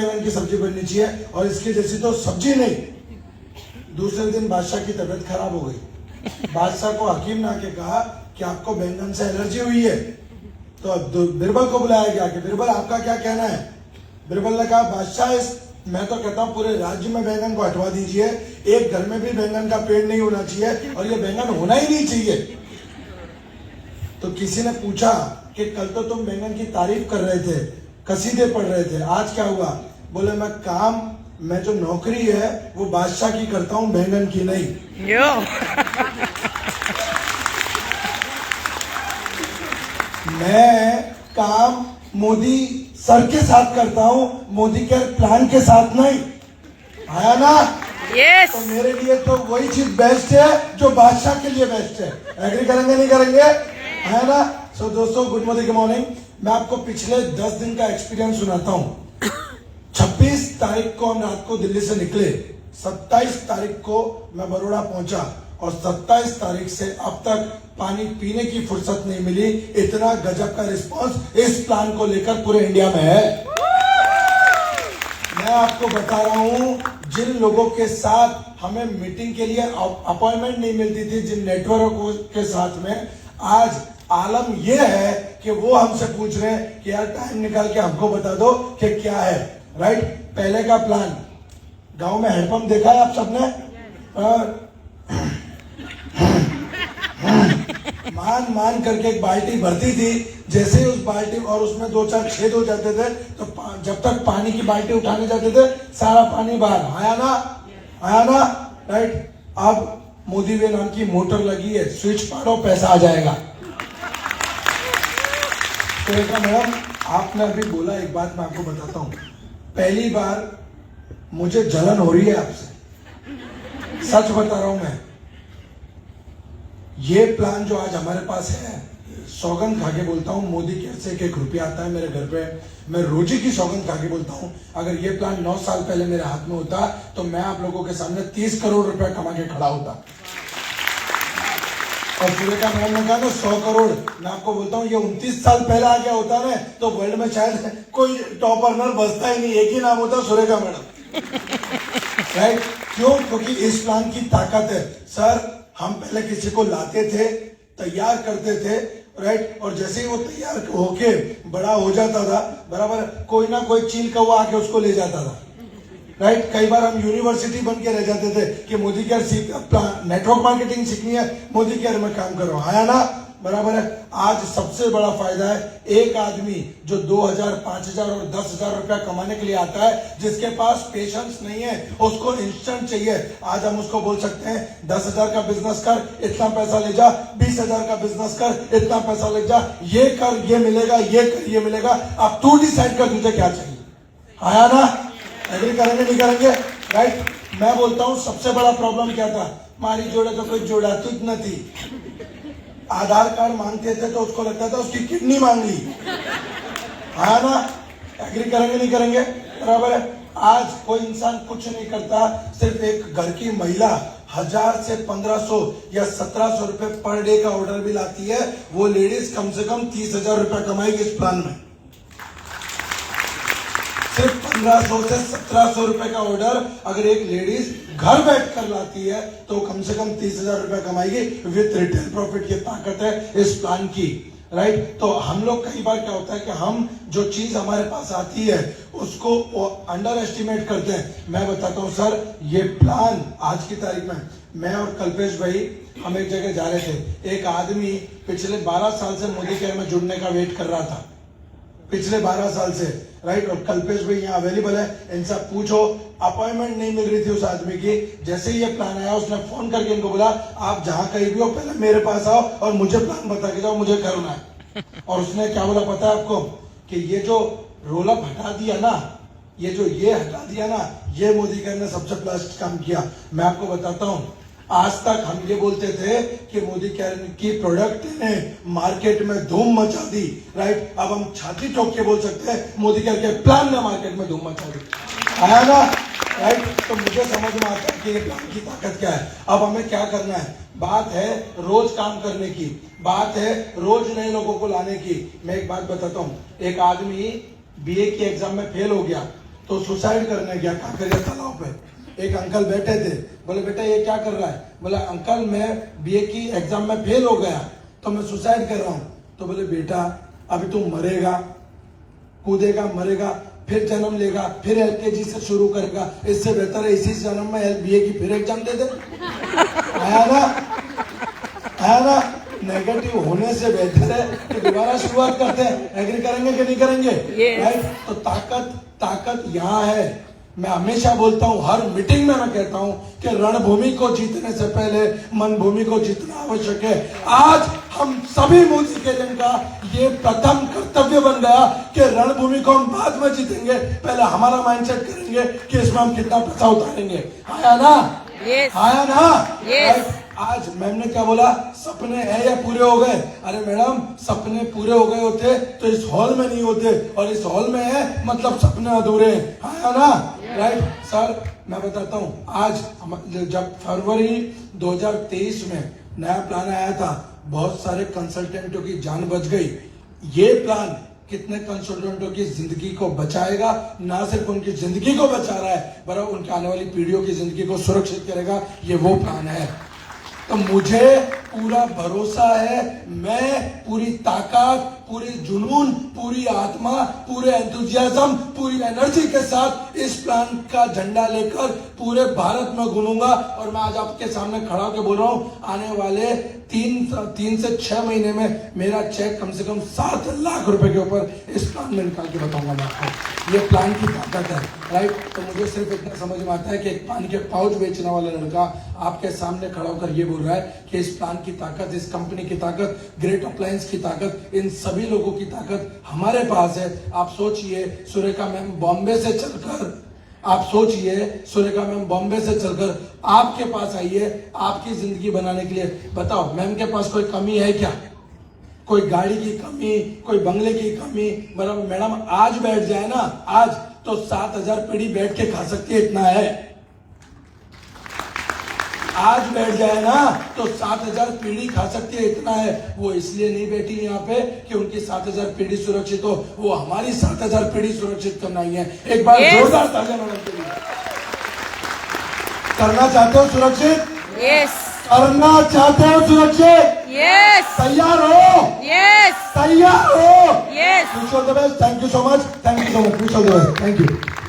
बैंगन की सब्जी बननी चाहिए और इसकी जैसी तो सब्जी नहीं। दूसरे दिन बादशाह की तबीयत खराब हो गई। बादशाह को हकीम ने आके कहा कि आपको बैंगन से एलर्जी हुई है। तो अब बिरबल को बुलाया गया कि बिरबल आपका क्या कहना है। बिरबल ने कहा बादशाह मैं तो कहता हूँ पूरे राज्य में बैंगन को हटवा दीजिए, एक घर में भी बैंगन का पेड़ नहीं होना चाहिए और ये बैंगन होना ही नहीं चाहिए। तो किसी ने पूछा कि कल तो तुम बैंगन की तारीफ कर रहे थे, कसीदे पढ़ रहे थे, आज क्या हुआ? बोले मैं जो नौकरी है वो बादशाह की करता हूँ, बैंगन की नहीं। मैं काम मोदी सर के साथ करता हूँ, मोदी के प्लान के साथ नहीं। आया ना? यस। तो मेरे लिए तो वही चीज बेस्ट है जो बादशाह के लिए बेस्ट है। एग्री करेंगे नहीं करेंगे? है ना? सो दोस्तों गुड मॉर्निंग। मैं आपको पिछले 10 दिन का एक्सपीरियंस सुनाता हूँ। 26 तारीख को हम रात को दिल्ली से निकले, 27 तारीख को मैं बड़ौदा पहुंचा और 27 तारीख से अब तक पानी पीने की फुर्सत नहीं मिली। इतना गजब का रिस्पांस इस प्लान को लेकर पूरे इंडिया में है। मैं आपको बता रहा हूं, जिन लोगों के साथ हमें मीटिंग के लिए अपॉइंटमेंट नहीं मिलती थी, जिन नेटवर्क के साथ में, आज आलम यह है कि वो हमसे पूछ रहे हैं कि यार टाइम निकाल के हमको बता दो कि क्या है। राइट? पहले का प्लान, गांव में हैंडपंप देखा है आप सबने? मान करके एक बाल्टी भरती थी, जैसे ही उस बाल्टी और उसमें 2-4 छेद हो जाते थे तो जब तक पानी की बाल्टी उठाने जाते थे सारा पानी बाहर। आया ना? राइट? अब मोदी वे नाम की मोटर लगी है, स्विच पाड़ो पैसा आ जाएगा। तो मैडम आपने अभी बोला, एक बात मैं आपको बताता हूं, पहली बार मुझे जलन हो रही है आपसे, सच बता रहा हूं मैं। ये प्लान जो आज हमारे पास है, सौगंध खा के बोलता हूं, मोदी केयर से 1 रुपया आता है मेरे घर पे, मैं रोजी की सौगंध खा के बोलता हूं, अगर ये प्लान 9 साल पहले मेरे हाथ में होता तो मैं आप लोगों के सामने 30 करोड़ रुपया कमा के खड़ा होता। और सुरेखा मैडम ने कहा ना 100 करोड़, मैं आपको बोलता हूं ये 29 साल पहले आ गया होता ना तो वर्ल्ड में शायद कोई टॉप अर्नर बचता ही नहीं, एक ही नाम होता, सुरेखा मैडम। राइट? क्यों? क्योंकि इस प्लान की ताकत है। सर हम पहले किसी को लाते थे, तैयार करते थे, राइट? और जैसे ही वो तैयार होके बड़ा हो जाता था, बराबर, कोई ना कोई चील कौवा आके उसको ले जाता था। राइट? कई बार हम यूनिवर्सिटी बन के रह जाते थे कि मोदी केयर नेटवर्क मार्केटिंग सीखनी है, मोदी केयर में काम करो। आया ना? बराबर है। आज सबसे बड़ा फायदा है, एक आदमी जो 2000, 5000 और 10,000 रुपया कमाने के लिए आता है, जिसके पास पेशेंस नहीं है, उसको इंस्टेंट चाहिए। आज हम उसको बोल सकते हैं 10,000 का बिजनेस कर, इतना पैसा ले जा, 20,000 का बिजनेस कर, इतना पैसा ले जा, ये कर ये मिलेगा, ये कर ये मिलेगा, अब तू डिसाइड कर तुझे क्या चाहिए। आया ना? एग्री करेंगे नहीं करेंगे? राइट? मैं बोलता हूं सबसे बड़ा प्रॉब्लम क्या था, मारी जोड़े तो कोई जोड़ा तुझ न थी। आधार कार्ड मांगते थे तो उसको लगता था उसकी किडनी मांग ली। आया ना? एग्री करेंगे नहीं करेंगे? बराबर है। आज कोई इंसान कुछ नहीं करता, सिर्फ एक घर की महिला 1000 से 1500 या 1700 रुपए पर डे का ऑर्डर भी लाती है, वो लेडीज कम से कम 30,000 रुपया कमाएगी इस प्लान में। सिर्फ 1500 से 1700 रुपए का ऑर्डर अगर एक लेडीज घर बैठ कर लाती है तो कम से कम 30,000 रुपए कमाएगी विथ रिटेल प्रॉफिट। की ताकत है इस प्लान की। राइट? तो हम लोग कई बार क्या होता है कि हम जो चीज हमारे पास आती है उसको अंडर एस्टिमेट करते हैं। मैं बताता हूं सर, ये प्लान आज की तारीख में, मैं और कल्पेश भाई हम एक जगह जा रहे थे, एक आदमी पिछले 12 साल से मोदी केयर में जुड़ने का वेट कर रहा था, पिछले 12 साल से। राइट? और कल्पेश भाई यहाँ अवेलेबल है, इनसे पूछो, अपॉइंटमेंट नहीं मिल रही थी उस आदमी की। जैसे ही ये प्लान आया उसने फोन करके इनको बोला आप जहां कहीं भी हो पहले मेरे पास आओ और मुझे प्लान बता के जाओ, मुझे करना है। और उसने क्या बोला पता है आपको? कि ये जो रोल अप हटा दिया ना, ये हटा दिया ना, ये मोदी केयर ने सबसे बेस्ट काम किया। मैं आपको बताता हूं, आज तक हम ये बोलते थे कि मोदी केयर की प्रोडक्ट ने मार्केट में धूम मचा दी। राइट? अब हम छाती ठोक के बोल सकते हैं मोदी केयर के प्लान ने मार्केट में धूम मचा दी। आया ना? राइट? तो मुझे समझ में आता है कि ये प्लान की ताकत क्या है। अब हमें क्या करना है? बात है रोज काम करने की, बात है रोज नए लोगों को लाने की। मैं एक बात बताता हूँ, एक आदमी बीए की एग्जाम में फेल हो गया, तो सुसाइड करने गया काकरिया तालाब पे। एक अंकल बैठे थे, बोले बेटा ये क्या कर रहा है? बोला अंकल मैं बीए की एग्जाम में फेल हो गया तो मैं सुसाइड कर रहा हूं। तो बोले बेटा अभी तू मरेगा, कूदेगा, मरेगा, फिर जन्म लेगा, फिर एलकेजी से शुरू करेगा, इससे बेहतर है इसी जन्म में बीए की फिर एग्जाम दे दे। आया ना? नेगेटिव होने से बेहतर है कि दोबारा शुरुआत करते हैं। एग्री करेंगे कि नहीं करेंगे? राइट। तो ताकत यहाँ है। मैं हमेशा बोलता हूँ, हर मीटिंग में मैं कहता हूँ कि रणभूमि को जीतने से पहले मनभूमि को जीतना आवश्यक है। आज हम सभी मोदी के जन का ये प्रथम कर्तव्य बन गया कि रणभूमि को हम बाद में जीतेंगे, पहले हमारा माइंडसेट करेंगे कि इसमें हम कितना पैसा उतारेंगे। आया ना? आया ना? आज मैम ने क्या बोला, सपने हैं या पूरे हो गए? अरे मैडम सपने पूरे हो गए होते तो इस हॉल में नहीं होते, और इस हॉल में है मतलब सपने अधूरे हैं। आया ना? Right sir. मैं बताता हूँ, आज जब फरवरी 2023 में नया प्लान आया था, बहुत सारे कंसल्टेंटों की जान बच गई। ये प्लान कितने कंसल्टेंटों की जिंदगी को बचाएगा, ना सिर्फ उनकी जिंदगी को बचा रहा है बल्कि उनकी आने वाली पीढ़ियों की जिंदगी को सुरक्षित करेगा। ये वो प्लान है। तो मुझे पूरा भरोसा है, मैं पूरी ताकत, पूरी जुनून, पूरी आत्मा, पूरे एंथुजियाज्म, पूरी एनर्जी के साथ इस प्लान का झंडा लेकर पूरे भारत में घूमूंगा। और मैं आज आपके सामने खड़ा होकर बोल रहा हूं, आने वाले 3 से 6 महीने में मेरा चेक कम से कम 7 लाख रुपए के ऊपर इस प्लान में निकाल के बताऊंगा मैं आपको। ये प्लान की ताकत है। राइट। तो मुझे सिर्फ इतना समझ में आता है कि एक पानी के पाउच बेचने वाला लड़का आपके सामने खड़ा होकर ये बोल रहा है कि इस प्लान की ताकत, इस कंपनी की ताकत, ग्रेट अप्लायंस की ताकत, इन सभी लोगों की ताकत हमारे पास है। आप सोचिए सुरेखा मैम बॉम्बे से चलकर, आप सोचिए सुरेखा मैम बॉम्बे से चलकर आपके पास आई है आपकी जिंदगी बनाने के लिए। बताओ मैम के पास कोई कमी है क्या? कोई गाड़ी की कमी, कोई बंगले की कमी? मतलब मैडम आज बैठ जाए ना, आज तो 7000 पीढ़ी बैठ के खा सकती है, इतना है। आज बैठ जाए ना तो 7000 पीढ़ी खा सकती है, इतना है। वो इसलिए नहीं बैठी यहाँ पे कि उनकी 7000 पीढ़ी सुरक्षित हो, वो हमारी 7000 पीढ़ी सुरक्षित करना ही है। एक बार जोरदार तालियां मैडम के लिए। करना चाहते हो सुरक्षित? यस। करना चाहते हो सुरक्षित? यस। तैयार हो? यस। तैयार हो? Yes. Wish all the best. Thank you so much. Thank you so much. Wish all the best. Thank you.